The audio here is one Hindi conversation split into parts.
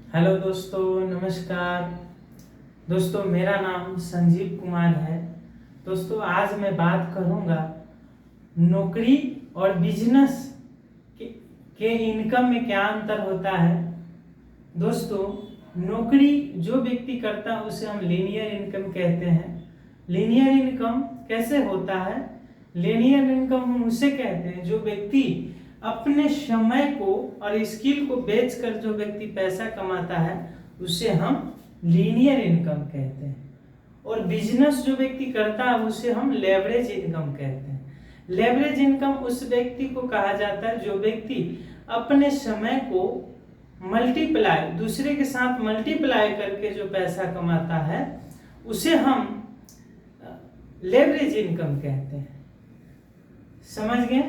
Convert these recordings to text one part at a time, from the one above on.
हेलो दोस्तों, नमस्कार। दोस्तों, मेरा नाम संजीव कुमार है। दोस्तों, आज मैं बात करूंगा नौकरी और बिजनेस के इनकम में क्या अंतर होता है। दोस्तों, नौकरी जो व्यक्ति करता है उसे हम लीनियर इनकम कहते हैं। लीनियर इनकम कैसे होता है? लीनियर इनकम हम उसे कहते हैं जो व्यक्ति अपने समय को और स्किल को बेचकर जो व्यक्ति पैसा कमाता है उसे हम लीनियर इनकम कहते हैं। और बिजनेस जो व्यक्ति करता है उसे हम लेवरेज इनकम कहते हैं। लेवरेज इनकम उस व्यक्ति को कहा जाता है जो व्यक्ति अपने समय को मल्टीप्लाई दूसरे के साथ मल्टीप्लाई करके जो पैसा कमाता है उसे हम लेवरेज इनकम कहते हैं। समझ गए?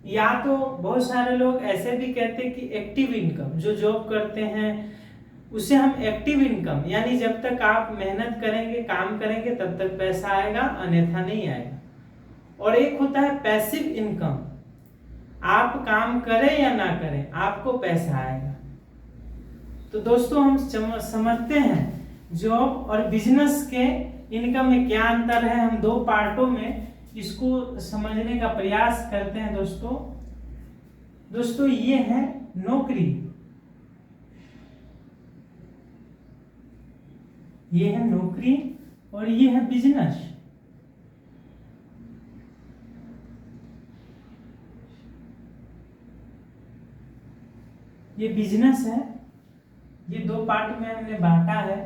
या तो बहुत सारे लोग ऐसे भी कहते हैं कि एक्टिव इनकम, जो जॉब करते हैं उसे हम एक्टिव इनकम, यानी जब तक आप मेहनत करेंगे, काम करेंगे तब तक पैसा आएगा, अन्यथा नहीं आएगा। और एक होता है पैसिव इनकम, आप काम करें या ना करें आपको पैसा आएगा। तो दोस्तों, हम समझते हैं जॉब और बिजनेस के इनकम में क्या अंतर है। हम दो पार्टों में इसको समझने का प्रयास करते हैं। दोस्तों ये है नौकरी, ये है नौकरी और ये है बिजनेस। ये बिजनेस है, ये दो पार्ट में हमने बांटा है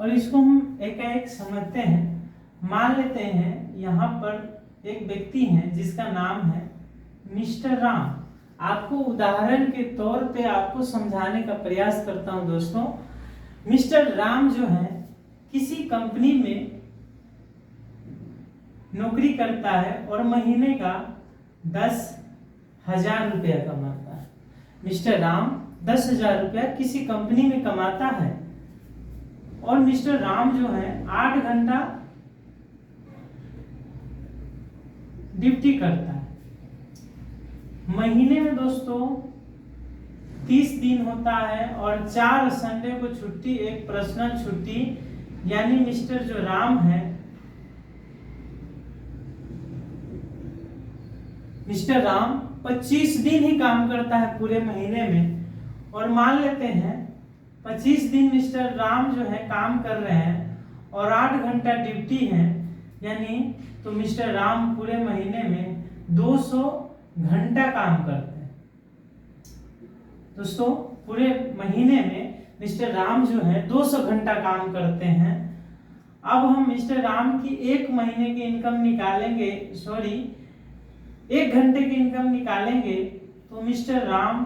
और इसको हम एक एक समझते हैं। मान लेते हैं यहाँ पर एक व्यक्ति है जिसका नाम है मिस्टर राम। आपको उदाहरण के तौर पे आपको समझाने का प्रयास करता हूँ। दोस्तों, मिस्टर राम जो है किसी कंपनी में नौकरी करता है और महीने का 10,000 रुपया कमाता है। मिस्टर राम 10,000 रुपया किसी कंपनी में कमाता है और मिस्टर राम जो है 8 घंटा ड्यूटी करता है। महीने में दोस्तों 30 दिन होता है और 4 संडे को छुट्टी, एक पर्सनल छुट्टी, यानी मिस्टर जो राम है, मिस्टर राम 25 दिन ही काम करता है पूरे महीने में। और मान लेते हैं 25 दिन मिस्टर राम जो है काम कर रहे हैं और 8 घंटा ड्यूटी है, यानी तो मिस्टर राम पूरे महीने में 200 घंटा काम करते हैं। दोस्तों, पूरे महीने में मिस्टर राम जो है 200 घंटा काम करते हैं। अब हम मिस्टर राम की एक महीने की इनकम निकालेंगे, 1 घंटे की इनकम निकालेंगे तो मिस्टर राम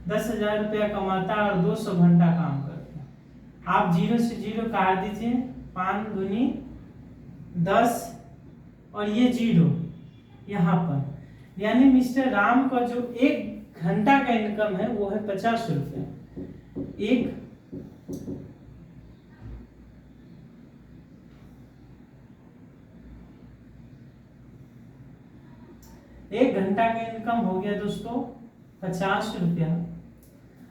10,000 रुपया कमाता है और 200 घंटा काम करते हैं। आप 0 से 0 काट दीजिए, 5 दूनी 10 और ये 0 यहाँ पर, यानी मिस्टर राम का जो 1 घंटा का इनकम है वो है 50 रुपये। एक घंटा का इनकम हो गया दोस्तों 50 रुपया।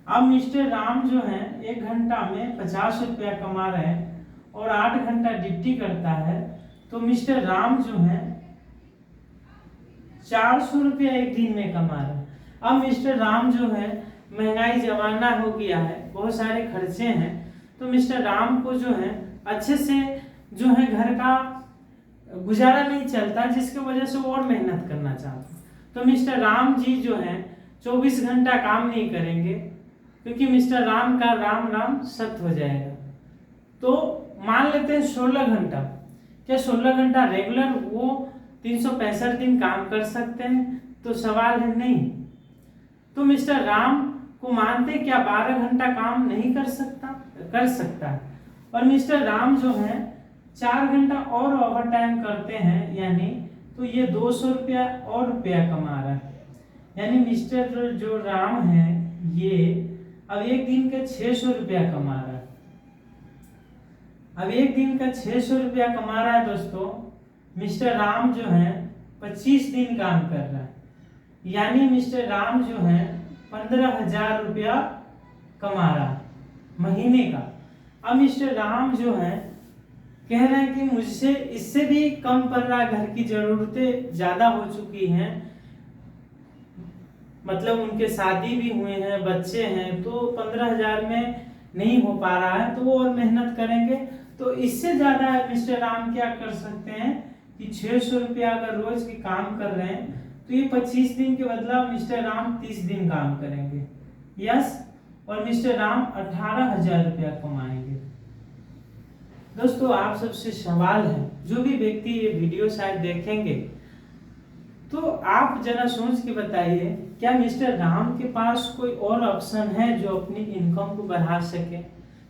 अब मिस्टर राम जो है 1 घंटा में 50 रुपया कमा रहे हैं और 8 घंटा ड्यूटी करता है, तो मिस्टर राम जो है 400 रुपया एक दिन में कमा रहा है। अब मिस्टर राम जो है, महंगाई जमाना हो गया है, बहुत सारे खर्चे हैं, तो मिस्टर राम को जो है अच्छे से जो है घर का गुजारा नहीं चलता, जिसकी वजह से वो और मेहनत करना चाहते हैं। तो मिस्टर राम जी जो है 24 घंटा काम नहीं करेंगे, क्योंकि मिस्टर राम का राम राम सत हो जाएगा। तो मान लेते हैं 16 घंटा। क्या 16 घंटा रेगुलर वो 365 दिन काम कर सकते हैं? तो सवाल है नहीं। तो मिस्टर राम को मानते क्या 12 घंटा काम नहीं कर सकता? कर सकता है। और मिस्टर राम जो है 4 घंटा और ओवर टाइम करते हैं, यानी तो ये 200 रुपया और रुपया कमा रहा है। यानी मिस्टर जो राम है ये अब एक दिन का 600 रुपया कमा रहा है। अब एक दिन का 600 रुपया कमा रहा है दोस्तों। मिस्टर राम जो है 25 दिन काम कर रहा है, यानी मिस्टर राम जो है 15,000 रुपया कमा रहा है। महीने का। अब मिस्टर राम जो है कह रहे हैं कि मुझसे इससे भी कम पड़ रहा है, घर की जरूरतें ज्यादा हो चुकी हैं, मतलब उनके शादी भी हुए हैं, बच्चे हैं, तो 15,000 में नहीं हो पा रहा है, तो वो और मेहनत करेंगे। तो इससे ज्यादा मिस्टर राम क्या कर सकते हैं कि 600 रुपया अगर रोज के काम कर रहे हैं तो ये 25 दिन के बदला मिस्टर राम 30 दिन काम करेंगे, यस, और मिस्टर राम 18,000 रुपया कमाएंगे। दोस्तों आप सबसे सवाल है, जो भी व्यक्ति ये वीडियो शायद देखेंगे तो आप जरा सोच के बताइए, क्या मिस्टर राम के पास कोई और ऑप्शन है जो अपनी इनकम को बढ़ा सके?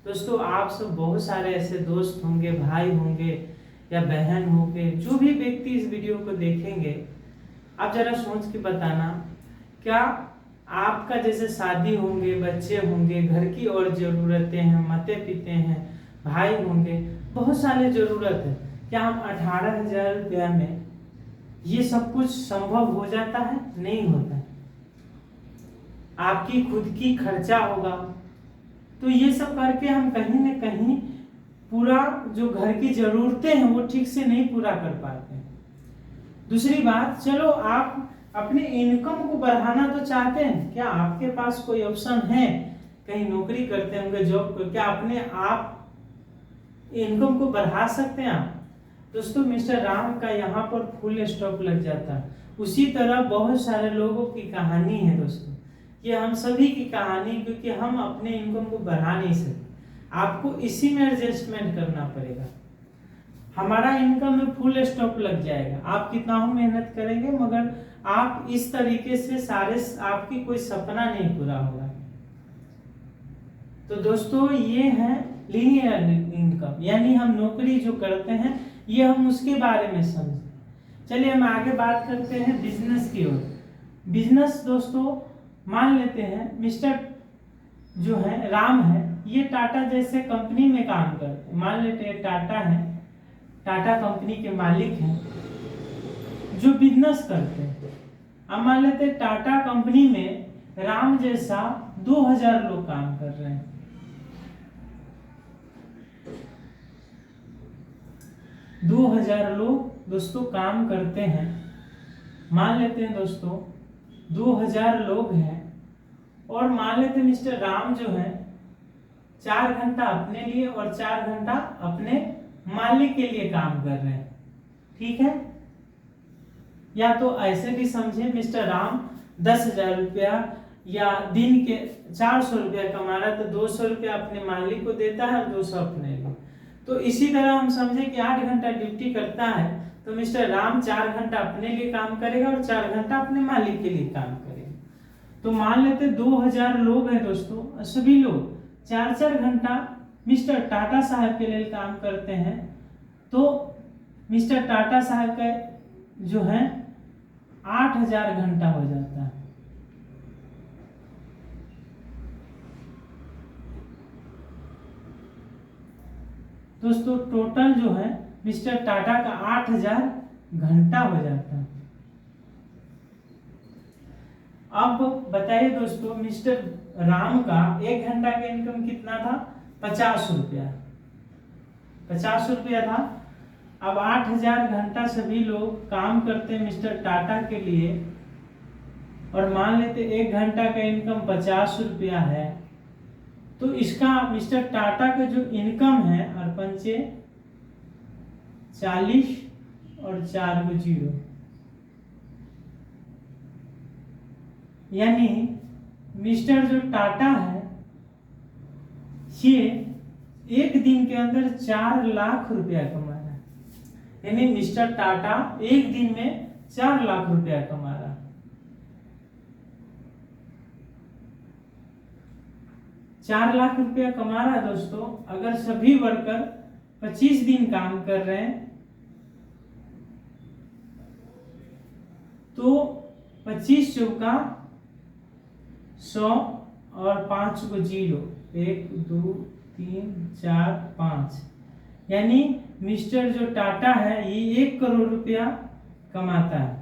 दोस्तों आप सब बहुत सारे ऐसे दोस्त होंगे, भाई होंगे या बहन होंगे, जो भी व्यक्ति इस वीडियो को देखेंगे, आप जरा सोच के बताना, क्या आपका जैसे शादी होंगे, बच्चे होंगे, घर की और जरूरतें हैं, माते पिते हैं, भाई होंगे, बहुत सारे जरूरत है, क्या हम 18,000 रुपया में ये सब कुछ संभव हो जाता है? नहीं होता है। आपकी खुद की खर्चा होगा, तो ये सब करके हम कहीं न कहीं पूरा जो घर की जरूरतें हैं वो ठीक से नहीं पूरा कर पाते। दूसरी बात, चलो आप अपने इनकम को बढ़ाना तो चाहते हैं, क्या आपके पास कोई ऑप्शन है? कहीं नौकरी करते होंगे, जॉब को, क्या अपने आप इनकम को बढ़ा सकते हैं आप? दोस्तों मिस्टर राम का यहाँ पर फुल स्टॉप लग जाता है। उसी तरह बहुत सारे लोगों की कहानी है दोस्तों, ये हम सभी की कहानी, क्योंकि हम अपने इनकम को बढ़ा नहीं सकते। आपको इसी में एडजस्टमेंट करना पड़ेगा। हमारा इनकम में फुल स्टॉप लग जाएगा, आप कितना हो मेहनत करेंगे, मगर आप इस तरीके से सारे आपकी कोई सपना नहीं पूरा होगा। तो दोस्तों ये है लीनियर इनकम, यानी हम नौकरी जो करते हैं ये हम उसके बारे में समझें। चलिए हम आगे बात करते हैं बिजनेस की ओर। बिजनेस दोस्तों, मान लेते हैं मिस्टर जो है राम है, ये टाटा जैसे कंपनी में काम करते हैं। मान लेते हैं टाटा है, टाटा कंपनी के मालिक हैं जो बिजनेस करते हैं। अब मान लेते हैं टाटा कंपनी में राम जैसा 2000 लोग काम कर रहे हैं। 2000 लोग दोस्तों काम करते हैं। मान लेते हैं दोस्तों 2000 लोग हैं, और मान लेते हैं मिस्टर राम जो है 4 घंटा अपने लिए और 4 घंटा अपने मालिक के लिए काम कर रहे हैं, ठीक है? या तो ऐसे भी समझे, मिस्टर राम 10,000 रुपया या दिन के 400 रुपया कमा रहा है, तो 200 रुपया अपने मालिक को देता है और 200 अपने लिए। तो इसी तरह हम समझे कि 8 घंटा ड्यूटी करता है, तो मिस्टर राम 4 घंटा अपने लिए काम करेगा और 4 घंटा अपने मालिक के लिए काम करेगा। तो मान लेते 2000 लोग हैं दोस्तों, सभी लोग 4-4 घंटा मिस्टर टाटा साहब के लिए काम करते हैं, तो मिस्टर टाटा साहब का जो है 8000 घंटा हो जाता है। दोस्तों टोटल जो है मिस्टर टाटा का 8000 घंटा हो जाता है। अब बताइए दोस्तों, मिस्टर राम का 1 घंटा का इनकम कितना था? 50 रुपया, 50 रुपया था। अब 8000 घंटा सभी लोग काम करते हैं मिस्टर टाटा के लिए, और मान लेते 1 घंटा का इनकम 50 रुपया है, तो इसका मिस्टर टाटा का जो इनकम है, और 5 40 और 4 को 0, यानी मिस्टर जो टाटा है ये 1 दिन के अंदर 4 लाख रुपया कमा रहा है। यानी मिस्टर टाटा 1 दिन में 4 लाख रुपया कमा रहा है। चार लाख रुपया कमा रहा है दोस्तों। अगर सभी वर्कर 25 दिन काम कर रहे हैं तो 25 चौका 100 और 5 को 0, 1 2 3 4 5, यानी मिस्टर जो टाटा है ये 1 करोड़ रुपया कमाता है।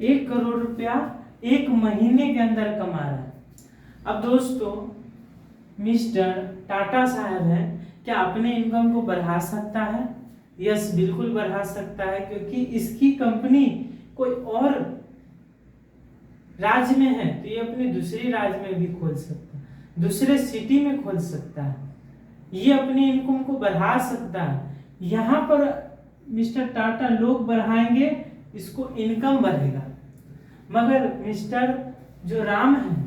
1 करोड़ रुपया 1 महीने के अंदर कमा रहा है। अब दोस्तों मिस्टर टाटा साहब है, क्या अपने इनकम को बढ़ा सकता है? यस, बिल्कुल बढ़ा सकता है, क्योंकि इसकी कंपनी कोई और राज्य में है तो ये अपने दूसरे राज्य में भी खोल सकता है, दूसरे सिटी में खोल सकता है, ये अपनी इनकम को बढ़ा सकता है। यहाँ पर मिस्टर टाटा लोग बढ़ाएंगे, इसको इनकम बढ़ेगा, मगर मिस्टर जो राम है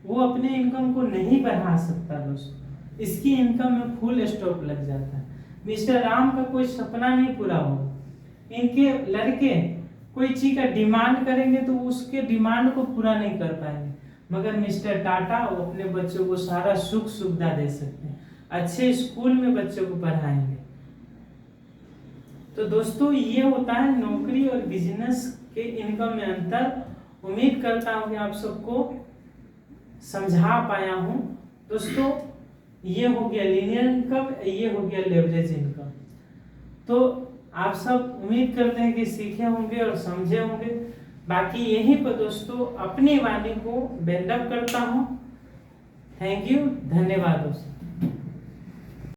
वो अपने इनकम को नहीं बढ़ा सकता दोस्तों, इसकी इनकम में फुल स्टॉप लग जाता है। मिस्टर राम का कोई सपना नहीं पूरा होगा, इनके लड़के कोई चीज का डिमांड करेंगे तो उसके डिमांड को पूरा नहीं कर पाएंगे, मगर मिस्टर टाटा वो अपने बच्चों को सारा सुख सुविधा दे सकते हैं, अच्छे स्कूल में बच्चों को पढ़ाएंगे। तो दोस्तों ये होता है नौकरी और बिजनेस के इनकम में अंतर। उम्मीद करता हूँ कि आप सबको समझा पाया हूँ। दोस्तों ये हो गया लीनियर इनकम, ये हो गया लेवरेज इनकम। तो आप सब उम्मीद करते हैं कि सीखे होंगे और समझे होंगे। बाकी यहीं पर दोस्तों अपनी वाणी को बेंड अप करता हूँ। थैंक यू, धन्यवाद दोस्तों।